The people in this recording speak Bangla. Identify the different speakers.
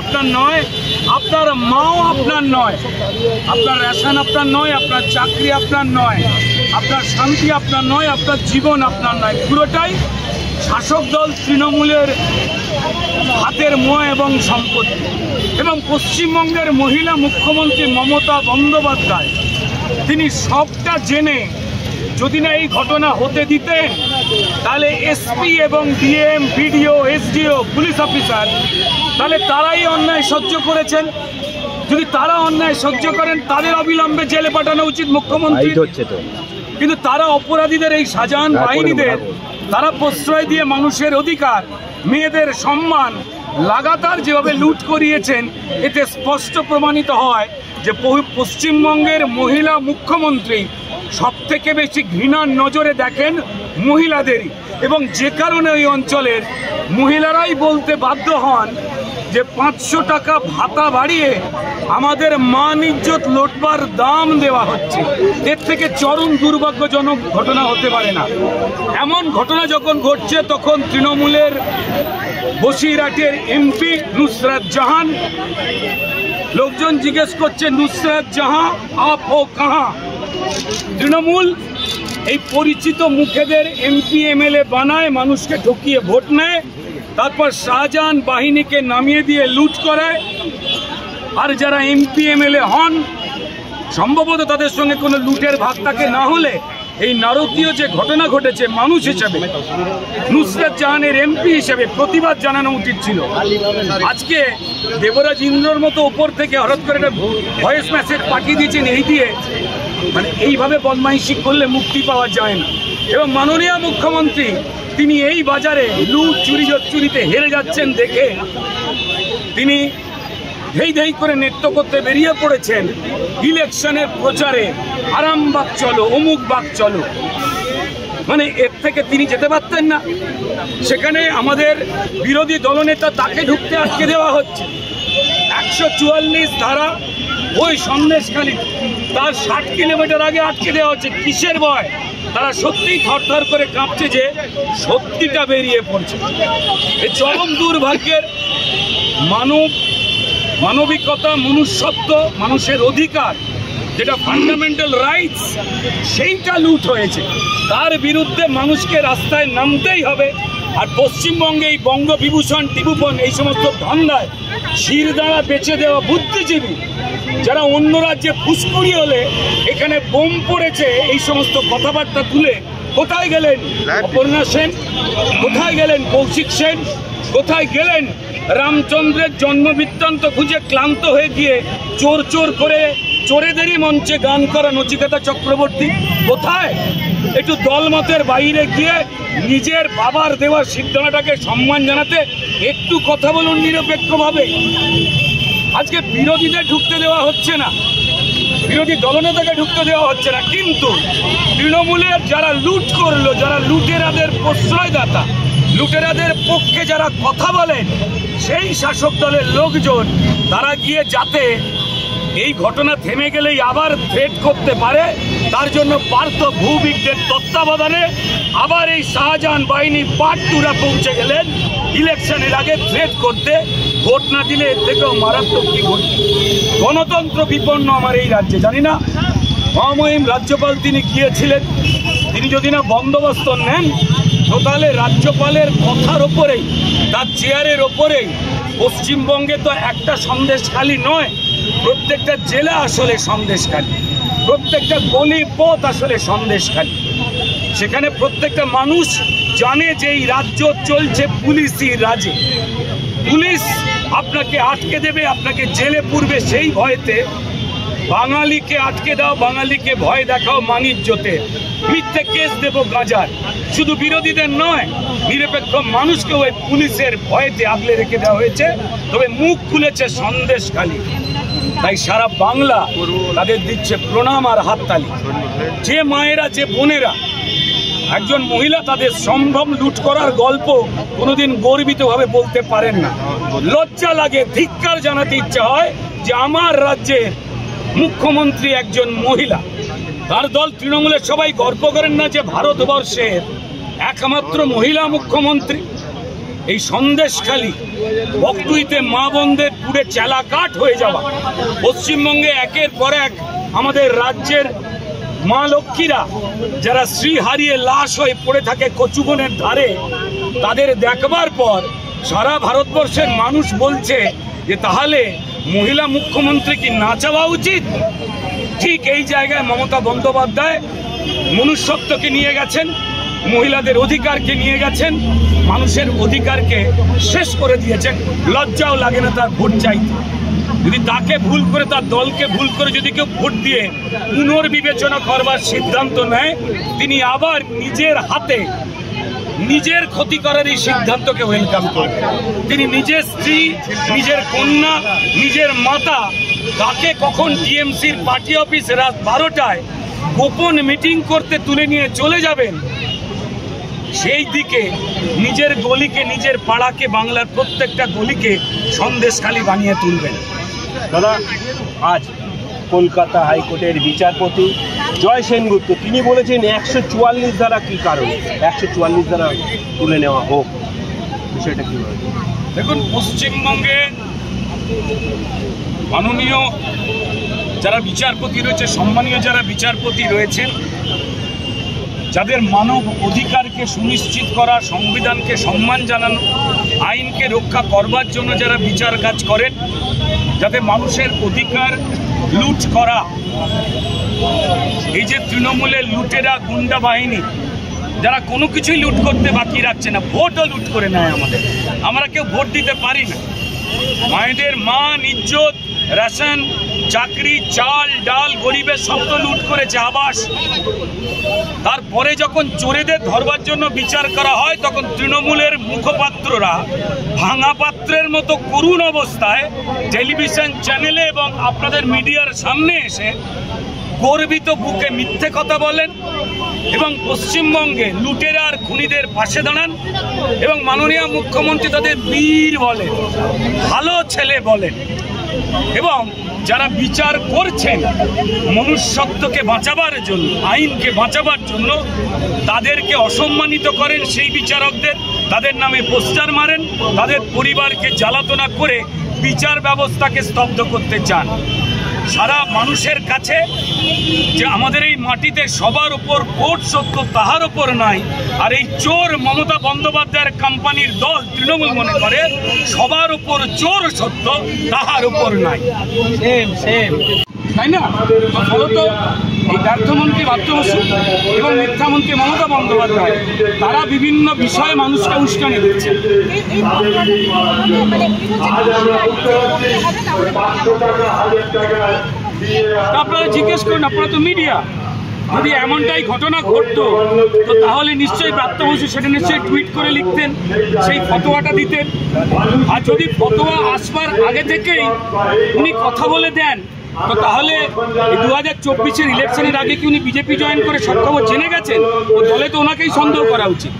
Speaker 1: আপনার নয়, আপনার মাও আপনার নয়, আপনার রেশন আপনার নয়, আপনার চাকরি আপনার নয়, আপনার শান্তি আপনার নয়, আপনার জীবন আপনার নয়, পুরোটাই শাসক দল তৃণমূলের হাতের মোয়া এবং সম্পত্তি। এবং পশ্চিমবঙ্গের মহিলা মুখ্যমন্ত্রী মমতা বন্দ্যোপাধ্যায় তিনি সবটা জেনে যদি না এই ঘটনা হতে দিতেন, তাহলে এসপি এবং DM, BDO, SDO, police officer তাহলে তারাই অন্যায় সহ্য করেছেন। যদি তারা অন্যায় সহ্য করেন তাদের অবিলম্বে জেলে পাঠানো উচিত মুখ্যমন্ত্রী। কিন্তু তারা অপরাধীদের, এই শাহজাহান বাহিনীদের তারা প্রশ্রয় দিয়ে মানুষের অধিকার, মেয়েদের সম্মান লাগাতার যেভাবে লুট করিয়েছেন, এতে স্পষ্ট প্রমাণিত হয় যে পশ্চিমবঙ্গের মহিলা মুখ্যমন্ত্রী সবথেকে বেশি ঘৃণার নজরে দেখেন মহিলাদেরই। এবং যে কারণে ওই অঞ্চলের মহিলারাই বলতে বাধ্য হন যে 500 টাকা ভাতা বাড়িয়ে আমাদের মান ইজ্জত লোটবার দাম দেওয়া হচ্ছে। এর থেকে চরম দুর্ভাগ্যজনক ঘটনা হতে পারে না। এমন ঘটনা যখন ঘটছে তখন তৃণমূলের বসিরহাটের এমপি নুসরাত জাহান, লোকজন জিজ্ঞেস করছে নুসরাত জাহান আপ হো কাহা। তৃণমূল এই পরিচিত মুখেদের এমপি এমএলএ বানায়, মানুষকে ঠকিয়ে ভোট নেয়, তারপর শাহজাহান বাহিনীকে নামিয়ে দিয়ে লুট করায়। আর যারা এমপি এমএলএ হন সম্ভবত তাদের সঙ্গে কোনো লুটের ভাগ থাকে, না হলে এই নারকীয় যে ঘটনা ঘটেছে মানুষ হিসেবে, নুসরাত জাহানের এমপি হিসেবে প্রতিবাদ জানানো উচিত ছিল। আজকে দেবরাজ ইন্দ্রর মতো ওপর থেকে হঠাৎ করে একটা ভয়েস মেসেজ পাঠিয়ে দিয়েছেন, এই দিয়ে মানে এইভাবে বদমাইশি করলে মুক্তি পাওয়া যায় না। এবং মাননীয় মুখ্যমন্ত্রী তিনি এই বাজারে লুট চুরি চুরিতে হেরে যাচ্ছেন দেখে তিনি ধেই ধেই করে নৃত্য করতে বেরিয়ে পড়েছেন ইলেকশনের প্রচারে, আরামবাগ চলো, অমুক বাগ চলো। মানে এর থেকে তিনি যেতে পারতেন না। সেখানে আমাদের বিরোধী দলনেতা তাকে ঢুকতে আটকে দেওয়া হচ্ছে। 144 ধারা ওই সন্দেশখালী তার 60 কিলোমিটার আগে আটকে দেওয়া হচ্ছে। কিসের ভয়? তারা সত্যিই থরথর করে কাঁপছে যে সত্যিটা বেরিয়ে পড়ছে। এই চরম দুর্ভাগ্যের মানবিকতা, মনুষ্যত্ব, মানুষের অধিকার, যেটা ফান্ডামেন্টাল রাইটস, সেইটা লুট হয়েছে। তার বিরুদ্ধে মানুষকে রাস্তায় নামতেই হবে। আর পশ্চিমবঙ্গে এই বঙ্গবিভূষণ, টিপুপন, এই সমস্ত ধান্দায় শিরদাঁড়া বেচে দেওয়া বুদ্ধিজীবী যারা অন্য রাজ্যে ফুসকুড়ি হলে এখানে বোম পড়েছে, এই সমস্ত কথাবার্তা তুলে কোথায় গেলেন অপর্ণা সেন, কোথায় গেলেন কৌশিক সেন, কোথায় গেলেন রামচন্দ্রের জন্মবৃত্তান্ত খুঁজে ক্লান্ত হয়ে গিয়ে চোর চোর করে চোরেদেরই মঞ্চে গান করা নচিকেতা চক্রবর্তী? কোথায়? একটু দলমতের বাইরে গিয়ে নিজের বাবার দেওয়া সিদ্ধান্তটাকে সম্মান জানাতে একটু কথা বলুন নিরপেক্ষভাবে। আজকে বিরোধীদের ঢুকতে দেওয়া হচ্ছে না, বিরোধী দলনেতাকে ঢুকতে দেওয়া হচ্ছে না, কিন্তু তৃণমূলের যারা লুট করলো, যারা লুটেরাদের প্রশ্রয়দাতা, লুটেরাদের পক্ষে যারা কথা বলেন, সেই শাসক দলের লোকজন তারা গিয়ে যাতে এই ঘটনা থেমে গেলেই আবার থ্রেট করতে পারে, তার জন্য পার্থ ভৌমিকদের তত্ত্বাবধানে আবার এই শাহজাহান বাহিনী পাট্টুরা পৌঁছে গেলেন ইলেকশনের আগে থ্রেট করতে। ভোট না দিলে এর থেকেও মারাত্মক কি ঘটবে। গণতন্ত্র বিপন্ন আমার এই রাজ্যে। জানি না মহামহিম রাজ্যপাল তিনি গিয়েছিলেন, তিনি যদি না বন্দোবস্ত নেন তো তাহলে রাজ্যপালের কথার ওপরেই, তার চেয়ারের ওপরেই পশ্চিমবঙ্গে তো একটা সন্দেশখালী নয়, প্রত্যেকটা জেলা আসলে সন্দেশখালী, প্রত্যেকটা গলি পথ আসলে সন্দেশখালী। সেখানে প্রত্যেকটা মানুষ জানে যে এই রাজ্য চলছে পুলিশি রাজে। পুলিশ আপনাকে আটকে দেবে, আপনাকে জেলে পুরবে, সেই ভয়েতে বাঙালিকে আটকে দাও, বাঙালিকে ভয় দেখাও মানিজ্যতে, মিথ্যে কেস দেবো গাজার। শুধু বিরোধীদের নয়, নিরপেক্ষ মানুষকেও ওই পুলিশের ভয়েতে আগলে রেখে দেওয়া হয়েছে। তবে মুখ খুলেছে সন্দেশখালী, তাই সারা বাংলা তাদের দিচ্ছে প্রণাম আর হাততালি। যে মায়েরা, যে বোনেরা, একজন মহিলা তাদের সম্ভব লুট করার গল্প কোনোদিন গর্বিতভাবে বলতে পারেন না। লজ্জা লাগে, ধিক্কার জানাতে ইচ্ছা হয় যে আমার রাজ্যের মুখ্যমন্ত্রী একজন মহিলা। তার দল তৃণমূলের সবাই গর্ব করেন না যে ভারতবর্ষের একমাত্র মহিলা মুখ্যমন্ত্রী? এই সন্দেশখালী বকটুইতে মা বোনদের পুরে চেলাকাঠ হয়ে যাওয়া, পশ্চিমবঙ্গে একের পর এক আমাদের রাজ্যের মা লক্ষ্মীরা যারা স্ত্রী হারিয়ে লাশ হয়ে পড়ে থাকে কচুবনের ধারে, তাদের দেখবার পর সারা ভারতবর্ষের মানুষ বলছে যে তাহলে মহিলা মুখ্যমন্ত্রী কি না চাওয়া উচিত। ঠিক এই জায়গায় মমতা বন্দ্যোপাধ্যায় মনুষ্যত্বকে নিয়ে গেছেন, মহিলাদের অধিকারকে নিয়ে গেছেন, মানুষের অধিকারকে শেষ করে দিয়েছেন। লজ্জাও লাগে না তার ভোট চাইতে। যদি তাকে ভুল করে, তার দলকে ভুল করে যদি কেউ ভোট দিয়ে পুনর্বিবেচনা করবার সিদ্ধান্ত নেয়, তিনি আবার নিজের হাতে নিজের ক্ষতি করার এই সিদ্ধান্তকে ওয়েলকাম করবেন। তিনি নিজের স্ত্রী, নিজের কন্যা, নিজের মাতা, তাকে কখন টিএমসির পার্টি অফিসে রাত 12টায় গোপন মিটিং করতে তুলে নিয়ে চলে যাবেন, সেই দিকে নিজের গলিকে, নিজের পাড়াকে, বাংলার প্রত্যেকটা গলিকে সন্দেশখালী বানিয়ে তুলবেন।
Speaker 2: দাদা, আজ কলকাতা হাইকোর্টের বিচারপতি জয় সেনগুপ্ত তিনি বলেছেন 144 ধারা কি কারণ 144 ধারা তুলে নেওয়া হোক, বিষয়টা কি?
Speaker 1: দেখুন, পশ্চিমবঙ্গে মাননীয় যারা বিচারপতি রয়েছে, সম্মানীয় যারা বিচারপতি রয়েছেন, যাদের মানব অধিকারকে সুনিশ্চিত করা, সংবিধানকে সম্মান জানানো, আইনকে রক্ষা করবার জন্য যারা বিচার কাজ করেন, যাতে মানুষের অধিকার লুট করা, এই যে তৃণমূলের লুটেরা গুন্ডা বাহিনী যারা কোনো কিছুই লুট করতে বাকি রাখছে না, ভোটও লুট করে নেয় আমাদের, আমরা কেউ ভোট দিতে পারি না। মায়েদের মান, ইজ্জত, রেশন, চাকরি, চাল, ডাল, গরিবের সব তো লুট করেছে, আবাস। তারপরে যখন চোরেদের ধরবার জন্য বিচার করা হয়, তখন তৃণমূলের মুখপাত্ররা ভাঙা পাত্রের মতো করুণ অবস্থায় টেলিভিশন চ্যানেলে এবং আপনাদের মিডিয়ার সামনে এসে গর্বিত বুকে মিথ্যে কথা বলেন এবং পশ্চিমবঙ্গে লুটেরা আর খুনিদের পাশে দাঁড়ান এবং মাননীয় মুখ্যমন্ত্রী তাদের বীর বলেন, ভালো ছেলে বলেন এবং যারা বিচার করছেন মনুষ্যত্বকে বাঁচাবার জন্য, আইনকে বাঁচাবার জন্য, তাদেরকে অসম্মানিত করেন। সেই বিচারকদের তাদের নামে পোস্টার মারেন, তাদের পরিবারকে জ্বালাতনা করে বিচার ব্যবস্থাকে স্তব্ধ করতে চান। সারা মানুষের কাছে যে আমাদের এই মাটিতে সবার উপর কোর্ট সত্য, তাহার উপর নাই। আর এই চোর মমতা বন্দ্যোপাধ্যায়ের কোম্পানির দল তৃণমূল মনে করে সবার উপর চোর সত্য, তাহার উপর নাই। তাই না? ফলত এই ব্যর্থমন্ত্রী বাধ্যবসু এবং মিথ্যামন্ত্রী মমতা বন্দ্যোপাধ্যায় তারা বিভিন্ন বিষয়ে মানুষকে উস্কানি দিচ্ছে। আপনারা জিজ্ঞেস করুন, আপনারা তো মিডিয়া, যদি এমনটাই ঘটনা ঘটতো তো তাহলে নিশ্চয়ই ব্রাত্য বসু সেটা নিশ্চয়ই টুইট করে লিখতেন, সেই ফতোয়াটা দিতেন। আর যদি ফতোয়া আসবার আগে থেকেই উনি কথা বলে দেন, তো তাহলে 2024-এর ইলেকশনের আগে কি উনি বিজেপি জয়েন করে সব খবর জেনে গেছেন? ও দলে তো ওনাকেই সন্দেহ করা উচিত।